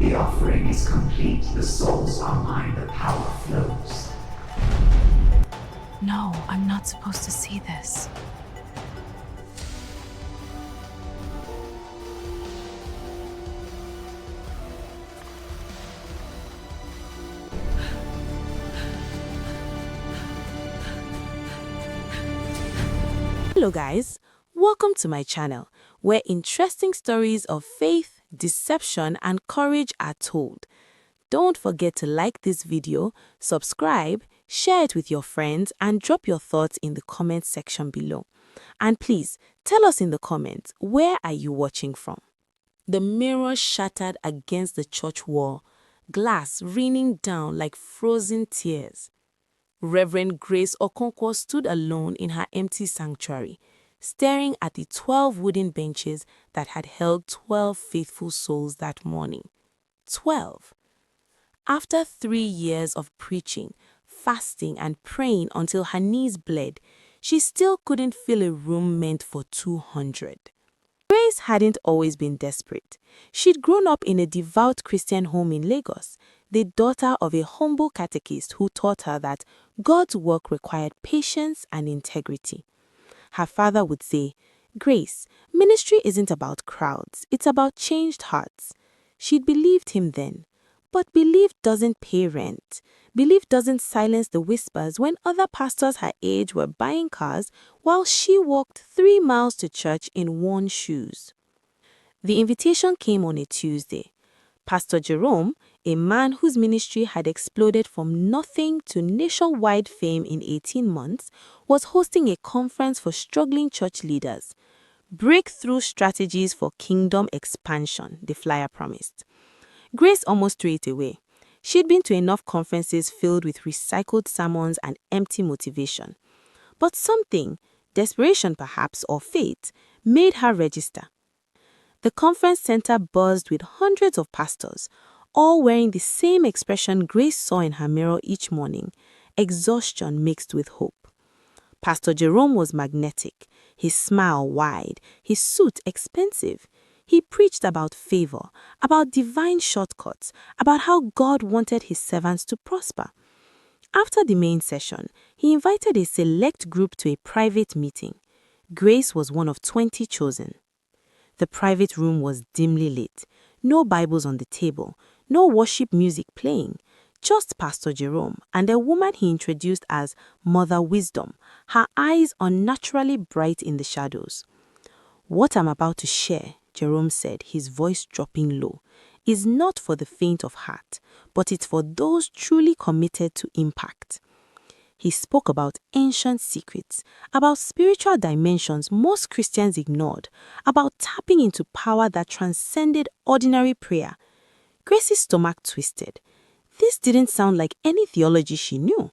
The offering is complete. The souls are mine. The power flows. No, I'm not supposed to see this. Hello guys, welcome to my channel, where interesting stories of faith, deception and courage are told. Don't forget to like this video, subscribe, share it with your friends and drop your thoughts in the comment section below. And please, tell us in the comments, where are you watching from? The mirror shattered against the church wall, glass raining down like frozen tears. Reverend Grace Okonkwo stood alone in her empty sanctuary, staring at the 12 wooden benches that had held 12 faithful souls that morning. 12. After 3 years of preaching, fasting and praying until her knees bled, she still couldn't fill a room meant for 200. Grace hadn't always been desperate. She'd grown up in a devout Christian home in Lagos, the daughter of a humble catechist who taught her that God's work required patience and integrity. Her father would say, "Grace, ministry isn't about crowds, it's about changed hearts." She'd believed him then. But belief doesn't pay rent. Belief doesn't silence the whispers when other pastors her age were buying cars while she walked 3 miles to church in worn shoes. The invitation came on a Tuesday. Pastor Jerome, a man whose ministry had exploded from nothing to nationwide fame in 18 months, was hosting a conference for struggling church leaders. Breakthrough strategies for kingdom expansion, the flyer promised. Grace almost threw it away. She'd been to enough conferences filled with recycled sermons and empty motivation. But something, desperation perhaps or fate, made her register. The conference center buzzed with hundreds of pastors, all wearing the same expression Grace saw in her mirror each morning, exhaustion mixed with hope. Pastor Jerome was magnetic, his smile wide, his suit expensive. He preached about favor, about divine shortcuts, about how God wanted his servants to prosper. After the main session, he invited a select group to a private meeting. Grace was one of 20 chosen. The private room was dimly lit, no Bibles on the table, no worship music playing, just Pastor Jerome and a woman he introduced as Mother Wisdom, her eyes unnaturally bright in the shadows. "What I'm about to share," Jerome said, his voice dropping low, "is not for the faint of heart, but it's for those truly committed to impact." He spoke about ancient secrets, about spiritual dimensions most Christians ignored, about tapping into power that transcended ordinary prayer. Grace's stomach twisted. This didn't sound like any theology she knew.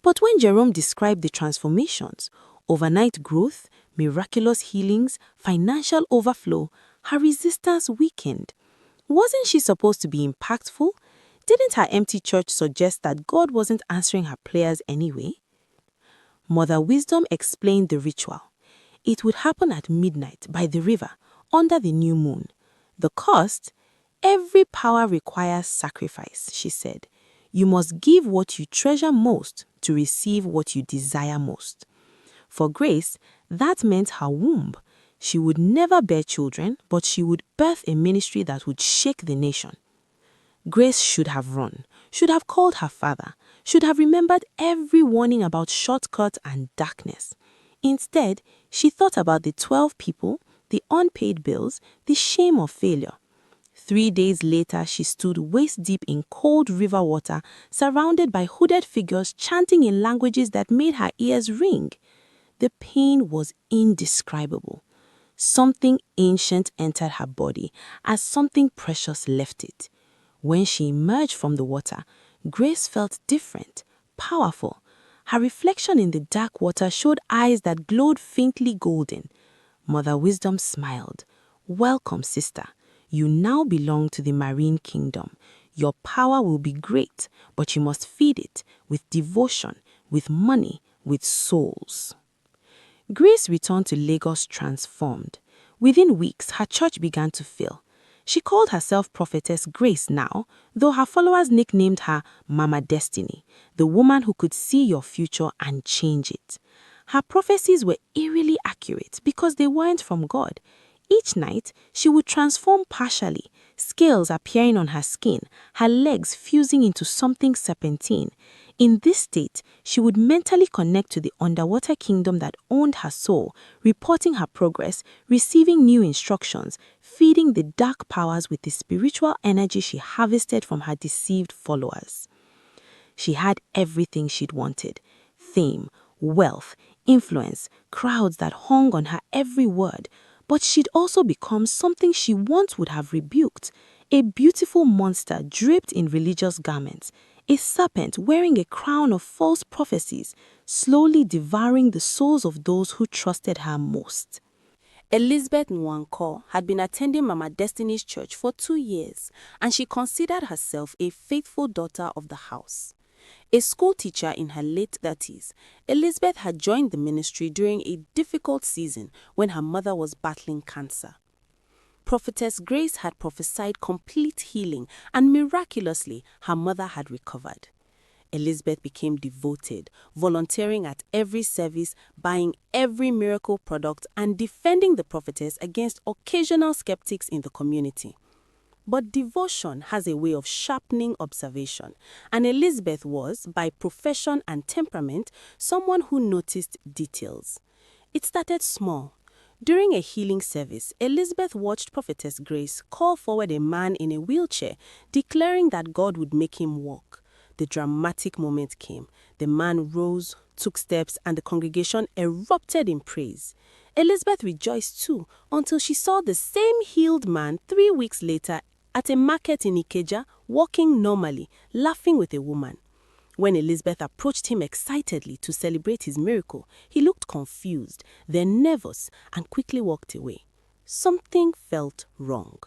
But when Jerome described the transformations, overnight growth, miraculous healings, financial overflow, her resistance weakened. Wasn't she supposed to be impactful? Didn't her empty church suggest that God wasn't answering her prayers anyway? Mother Wisdom explained the ritual. It would happen at midnight by the river, under the new moon. The cost? Every power requires sacrifice, she said. You must give what you treasure most to receive what you desire most. For Grace, that meant her womb. She would never bear children, but she would birth a ministry that would shake the nation. Grace should have run, should have called her father, should have remembered every warning about shortcuts and darkness. Instead, she thought about the 12 people, the unpaid bills, the shame of failure. 3 days later, she stood waist-deep in cold river water, surrounded by hooded figures chanting in languages that made her ears ring. The pain was indescribable. Something ancient entered her body as something precious left it. When she emerged from the water, Grace felt different, powerful. Her reflection in the dark water showed eyes that glowed faintly golden. Mother Wisdom smiled. "Welcome, sister. You now belong to the marine kingdom. Your power will be great, but you must feed it with devotion, with money, with souls." Grace returned to Lagos transformed. Within weeks, her church began to fill. She called herself Prophetess Grace now, though her followers nicknamed her Mama Destiny, the woman who could see your future and change it. Her prophecies were eerily accurate because they weren't from God. Each night, she would transform partially, scales appearing on her skin, her legs fusing into something serpentine. In this state, she would mentally connect to the underwater kingdom that owned her soul, reporting her progress, receiving new instructions, feeding the dark powers with the spiritual energy she harvested from her deceived followers. She had everything she'd wanted: fame, wealth, influence, crowds that hung on her every word. But she'd also become something she once would have rebuked: a beautiful monster draped in religious garments, a serpent wearing a crown of false prophecies, slowly devouring the souls of those who trusted her most. Elizabeth Nwankwo had been attending Mama Destiny's church for 2 years, and she considered herself a faithful daughter of the house. A school teacher in her late 30s, Elizabeth had joined the ministry during a difficult season when her mother was battling cancer. Prophetess Grace had prophesied complete healing, and miraculously, her mother had recovered. Elizabeth became devoted, volunteering at every service, buying every miracle product, and defending the prophetess against occasional skeptics in the community. But devotion has a way of sharpening observation, and Elizabeth was, by profession and temperament, someone who noticed details. It started small. During a healing service, Elizabeth watched Prophetess Grace call forward a man in a wheelchair, declaring that God would make him walk. The dramatic moment came. The man rose, took steps, and the congregation erupted in praise. Elizabeth rejoiced too, until she saw the same healed man 3 weeks later at a market in Ikeja, walking normally, laughing with a woman. When Elizabeth approached him excitedly to celebrate his miracle, he looked confused, then nervous, and quickly walked away. Something felt wrong.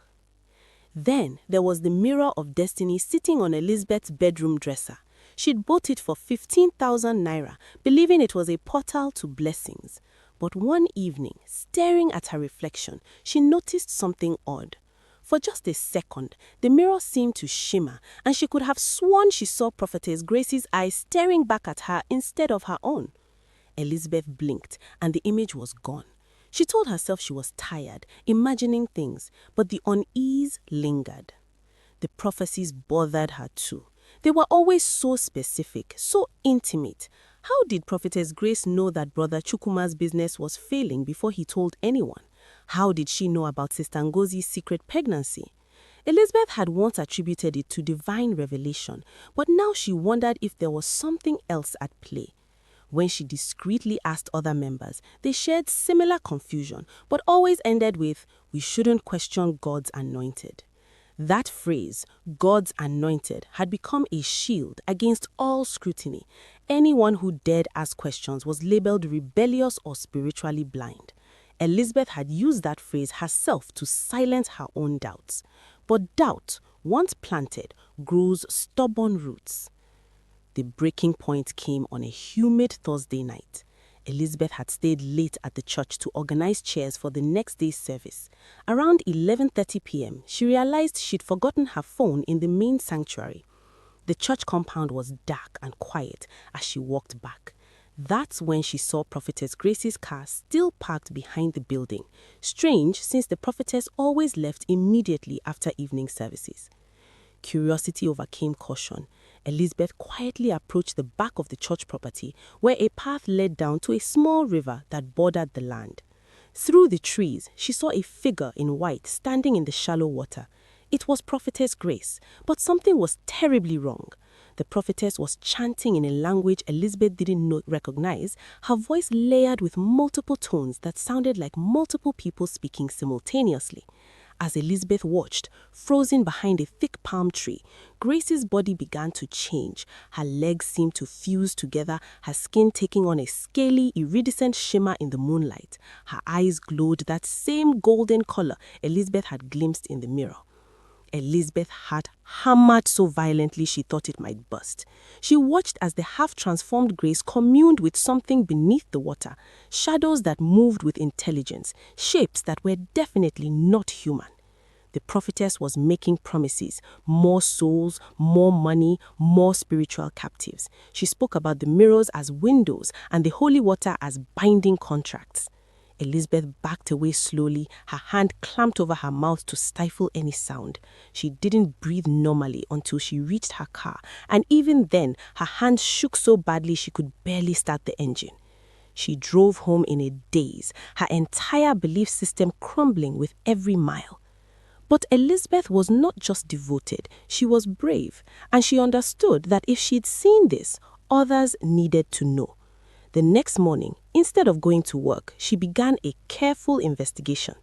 Then there was the mirror of destiny sitting on Elizabeth's bedroom dresser. She'd bought it for 15,000 naira, believing it was a portal to blessings. But one evening, staring at her reflection, she noticed something odd. For just a second, the mirror seemed to shimmer, and she could have sworn she saw Prophetess Grace's eyes staring back at her instead of her own. Elizabeth blinked, and the image was gone. She told herself she was tired, imagining things, but the unease lingered. The prophecies bothered her too. They were always so specific, so intimate. How did Prophetess Grace know that Brother Chukwuma's business was failing before he told anyone? How did she know about Sister Ngozi's secret pregnancy? Elizabeth had once attributed it to divine revelation, but now she wondered if there was something else at play. When she discreetly asked other members, they shared similar confusion, but always ended with, "We shouldn't question God's anointed." That phrase, God's anointed, had become a shield against all scrutiny. Anyone who dared ask questions was labeled rebellious or spiritually blind. Elizabeth had used that phrase herself to silence her own doubts. But doubt, once planted, grows stubborn roots. The breaking point came on a humid Thursday night. Elizabeth had stayed late at the church to organize chairs for the next day's service. Around 11:30 p.m., she realized she'd forgotten her phone in the main sanctuary. The church compound was dark and quiet as she walked back. That's when she saw Prophetess Grace's car still parked behind the building. Strange, since the prophetess always left immediately after evening services. Curiosity overcame caution. Elizabeth quietly approached the back of the church property, where a path led down to a small river that bordered the land. Through the trees, she saw a figure in white standing in the shallow water. It was Prophetess Grace, but something was terribly wrong. The prophetess was chanting in a language Elizabeth didn't recognize, her voice layered with multiple tones that sounded like multiple people speaking simultaneously. As Elizabeth watched, frozen behind a thick palm tree, Grace's body began to change. Her legs seemed to fuse together, her skin taking on a scaly, iridescent shimmer in the moonlight. Her eyes glowed that same golden color Elizabeth had glimpsed in the mirror. Elizabeth's heart hammered so violently she thought it might burst. She watched as the half-transformed Grace communed with something beneath the water, shadows that moved with intelligence, shapes that were definitely not human. The prophetess was making promises: more souls, more money, more spiritual captives. She spoke about the mirrors as windows and the holy water as binding contracts. Elizabeth backed away slowly, her hand clamped over her mouth to stifle any sound. She didn't breathe normally until she reached her car, and even then, her hand shook so badly she could barely start the engine. She drove home in a daze, her entire belief system crumbling with every mile. But Elizabeth was not just devoted, she was brave, and she understood that if she'd seen this, others needed to know. The next morning, instead of going to work, she began a careful investigation.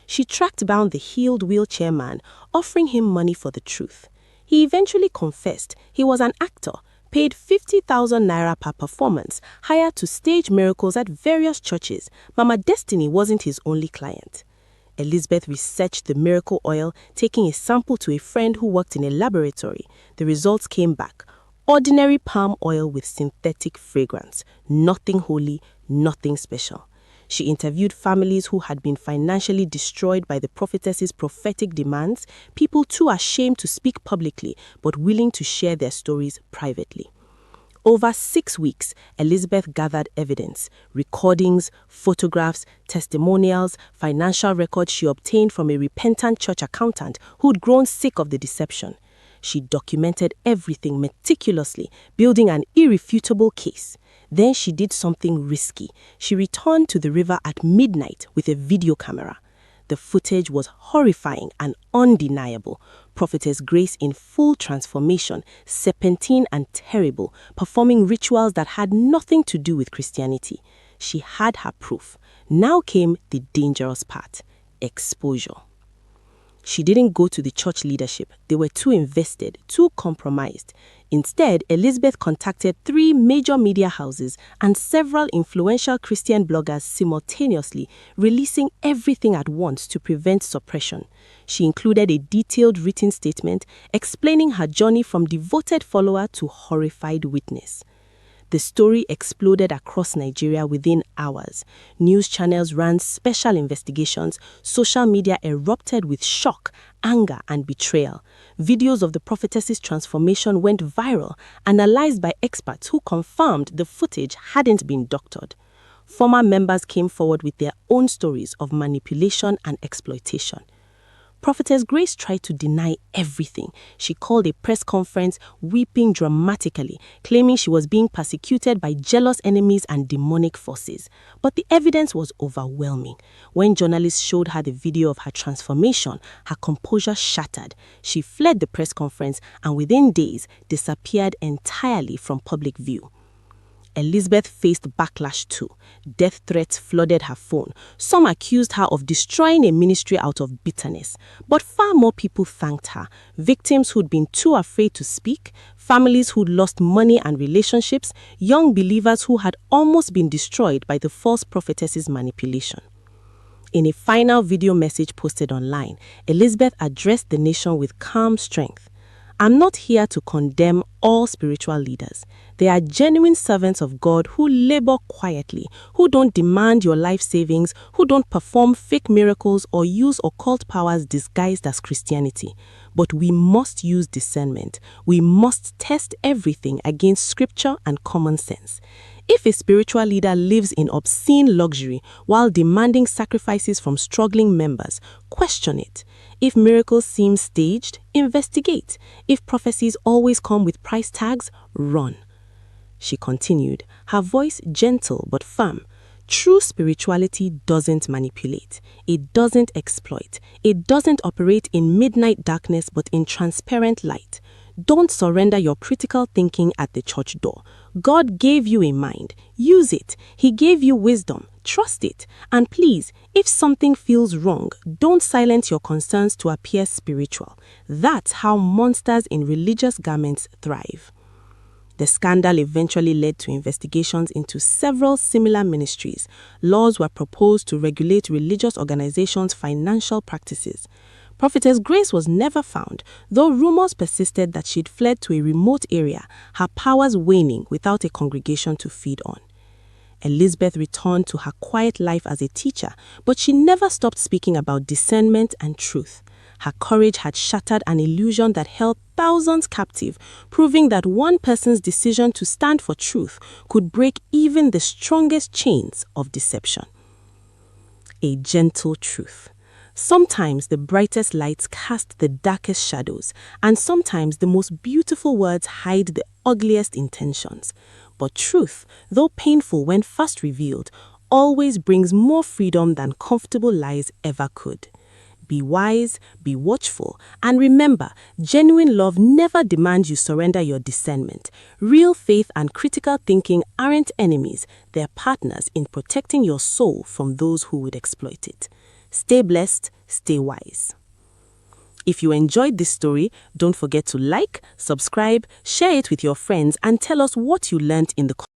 She tracked down the healed wheelchair man, offering him money for the truth. He eventually confessed he was an actor, paid 50,000 naira per performance, hired to stage miracles at various churches. Mama Destiny wasn't his only client. Elizabeth researched the miracle oil, taking a sample to a friend who worked in a laboratory. The results came back: ordinary palm oil with synthetic fragrance. Nothing holy, nothing special. She interviewed families who had been financially destroyed by the prophetess's prophetic demands, people too ashamed to speak publicly but willing to share their stories privately. Over 6 weeks, Elizabeth gathered evidence: recordings, photographs, testimonials, financial records she obtained from a repentant church accountant who'd grown sick of the deception. She documented everything meticulously, building an irrefutable case. Then she did something risky. She returned to the river at midnight with a video camera. The footage was horrifying and undeniable. Prophetess Grace in full transformation, serpentine and terrible, performing rituals that had nothing to do with Christianity. She had her proof. Now came the dangerous part: exposure. She didn't go to the church leadership. They were too invested, too compromised. Instead, Elizabeth contacted 3 major media houses and several influential Christian bloggers simultaneously, releasing everything at once to prevent suppression. She included a detailed written statement explaining her journey from devoted follower to horrified witness. The story exploded across Nigeria within hours. News channels ran special investigations. Social media erupted with shock, anger, and betrayal. Videos of the prophetess's transformation went viral, analyzed by experts who confirmed the footage hadn't been doctored. Former members came forward with their own stories of manipulation and exploitation. Prophetess Grace tried to deny everything. She called a press conference, weeping dramatically, claiming she was being persecuted by jealous enemies and demonic forces. But the evidence was overwhelming. When journalists showed her the video of her transformation, her composure shattered. She fled the press conference and within days disappeared entirely from public view. Elizabeth faced backlash too. Death threats flooded her phone. Some accused her of destroying a ministry out of bitterness. But far more people thanked her. Victims who'd been too afraid to speak, families who'd lost money and relationships, young believers who had almost been destroyed by the false prophetess's manipulation. In a final video message posted online, Elizabeth addressed the nation with calm strength. I'm not here to condemn all spiritual leaders. They are genuine servants of God who labor quietly, who don't demand your life savings, who don't perform fake miracles or use occult powers disguised as Christianity. But we must use discernment. We must test everything against scripture and common sense. If a spiritual leader lives in obscene luxury while demanding sacrifices from struggling members, question it. If miracles seem staged, investigate. If prophecies always come with price tags, run. She continued, her voice gentle but firm. True spirituality doesn't manipulate. It doesn't exploit. It doesn't operate in midnight darkness but in transparent light. Don't surrender your critical thinking at the church door. God gave you a mind. Use it. He gave you wisdom. Trust it. And please, if something feels wrong, don't silence your concerns to appear spiritual. That's how monsters in religious garments thrive. The scandal eventually led to investigations into several similar ministries. Laws were proposed to regulate religious organizations' financial practices. Prophetess Grace was never found, though rumors persisted that she'd fled to a remote area, her powers waning without a congregation to feed on. Elizabeth returned to her quiet life as a teacher, but she never stopped speaking about discernment and truth. Her courage had shattered an illusion that held thousands captive, proving that one person's decision to stand for truth could break even the strongest chains of deception. A gentle truth. Sometimes the brightest lights cast the darkest shadows, and sometimes the most beautiful words hide the ugliest intentions. But truth, though painful when first revealed, always brings more freedom than comfortable lies ever could. Be wise, be watchful, and remember, genuine love never demands you surrender your discernment. Real faith and critical thinking aren't enemies, they're partners in protecting your soul from those who would exploit it. Stay blessed, stay wise. If you enjoyed this story, don't forget to like, subscribe, share it with your friends, and tell us what you learned in the comments.